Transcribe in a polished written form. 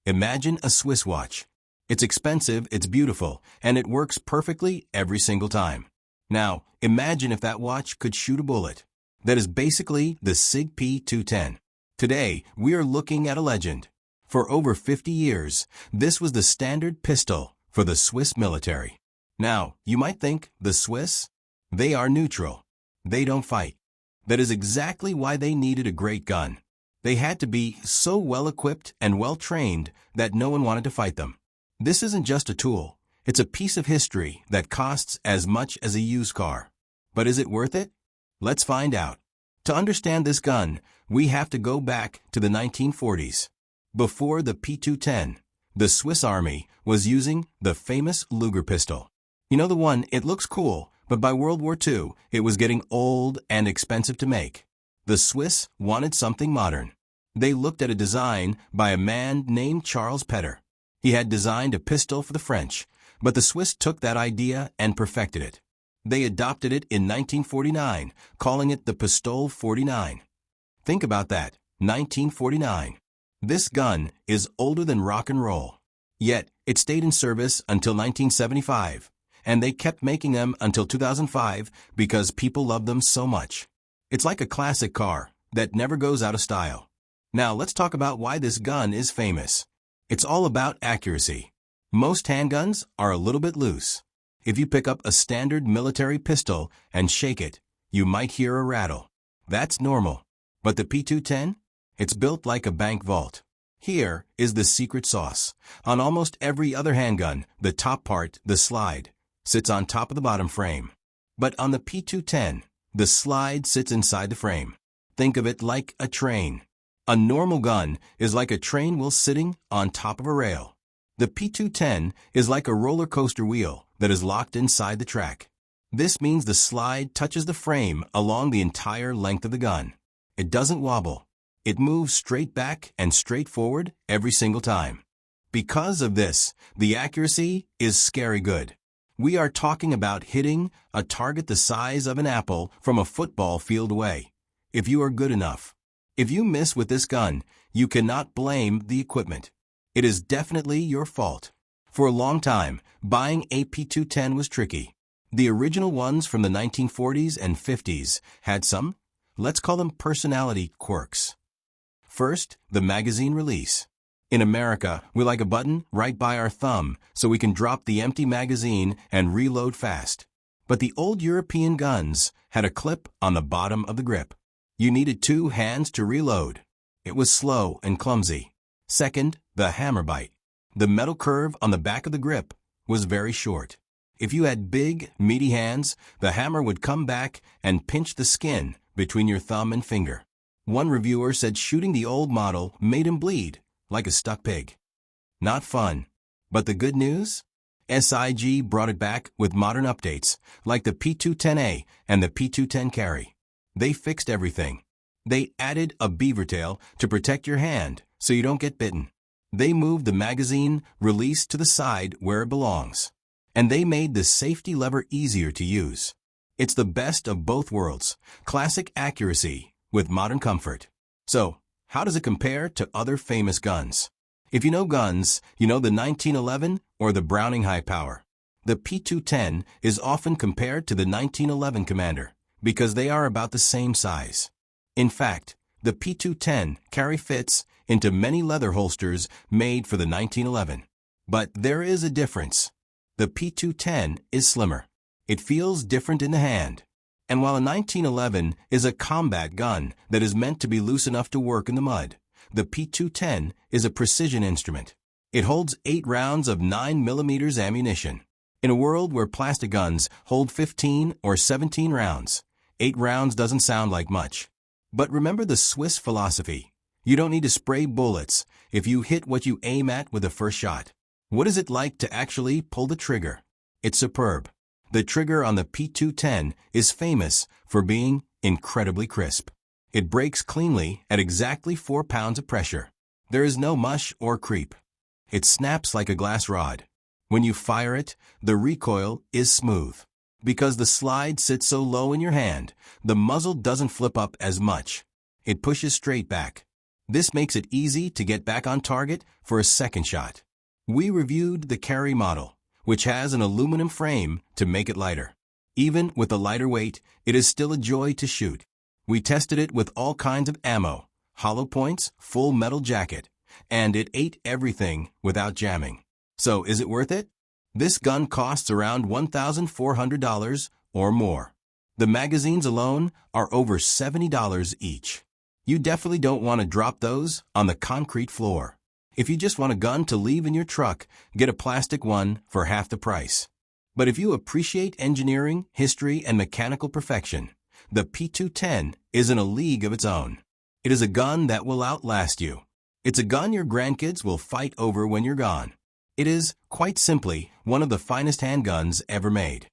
Imagine a Swiss watch. It's expensive, it's beautiful, and it works perfectly every single time. Now, imagine if that watch could shoot a bullet. That is basically the SIG P210. Today, we are looking at a legend. For over 50 years, this was the standard pistol for the Swiss military. Now, you might think, the Swiss? They are neutral. They don't fight. That is exactly why they needed a great gun. They had to be so well-equipped and well-trained that no one wanted to fight them. This isn't just a tool. It's a piece of history that costs as much as a used car. But is it worth it? Let's find out. To understand this gun, we have to go back to the 1940s. Before the P210, the Swiss Army was using the famous Luger pistol. You know the one, it looks cool, but by World War II, it was getting old and expensive to make. The Swiss wanted something modern. They looked at a design by a man named Charles Petter. He had designed a pistol for the French, but the Swiss took that idea and perfected it. They adopted it in 1949, calling it the Pistole 49. Think about that, 1949. This gun is older than rock and roll. Yet, it stayed in service until 1975, and they kept making them until 2005 because people loved them so much. It's like a classic car that never goes out of style. Now let's talk about why this gun is famous. It's all about accuracy. Most handguns are a little bit loose. If you pick up a standard military pistol and shake it, you might hear a rattle. That's normal. But the P210? It's built like a bank vault. Here is the secret sauce. On almost every other handgun, the top part, the slide, sits on top of the bottom frame. But on the P210, the slide sits inside the frame. Think of it like a train. A normal gun is like a train wheel sitting on top of a rail. The P210 is like a roller coaster wheel that is locked inside the track. This means the slide touches the frame along the entire length of the gun. It doesn't wobble. It moves straight back and straight forward every single time. Because of this, the accuracy is scary good. We are talking about hitting a target the size of an apple from a football field away, if you are good enough. If you miss with this gun, you cannot blame the equipment. It is definitely your fault. For a long time, buying a P210 was tricky. The original ones from the 1940s and 50s had some, let's call them personality quirks. First, the magazine release. In America, we like a button right by our thumb so we can drop the empty magazine and reload fast. But the old European guns had a clip on the bottom of the grip. You needed 2 hands to reload. It was slow and clumsy. Second, the hammer bite. The metal curve on the back of the grip was very short. If you had big, meaty hands, the hammer would come back and pinch the skin between your thumb and finger. One reviewer said shooting the old model made him bleed, like a stuck pig. Not fun. But the good news? SIG brought it back with modern updates, like the P210A and the P210 Carry. They fixed everything. They added a beaver tail to protect your hand so you don't get bitten. They moved the magazine release to the side where it belongs. And they made the safety lever easier to use. It's the best of both worlds, classic accuracy with modern comfort. So, how does it compare to other famous guns? If you know guns, you know the 1911 or the Browning High Power. The P210 is often compared to the 1911 Commander because they are about the same size. In fact, the P210 Carry fits into many leather holsters made for the 1911. But there is a difference. The P210 is slimmer. It feels different in the hand. And while a 1911 is a combat gun that is meant to be loose enough to work in the mud, the P210 is a precision instrument. It holds 8 rounds of 9mm ammunition. In a world where plastic guns hold 15 or 17 rounds, 8 rounds doesn't sound like much. But remember the Swiss philosophy. You don't need to spray bullets if you hit what you aim at with the first shot. What is it like to actually pull the trigger? It's superb. The trigger on the P210 is famous for being incredibly crisp. It breaks cleanly at exactly 4 pounds of pressure. There is no mush or creep. It snaps like a glass rod. When you fire it, the recoil is smooth. Because the slide sits so low in your hand, the muzzle doesn't flip up as much. It pushes straight back. This makes it easy to get back on target for a second shot. We reviewed the Carry model, which has an aluminum frame to make it lighter. Even with the lighter weight, it is still a joy to shoot. We tested it with all kinds of ammo, hollow points, full metal jacket, and it ate everything without jamming. So is it worth it? This gun costs around $1,400 or more. The magazines alone are over $70 each. You definitely don't want to drop those on the concrete floor. If you just want a gun to leave in your truck, get a plastic one for half the price. But if you appreciate engineering, history, and mechanical perfection, the P210 is in a league of its own. It is a gun that will outlast you. It's a gun your grandkids will fight over when you're gone. It is, quite simply, one of the finest handguns ever made.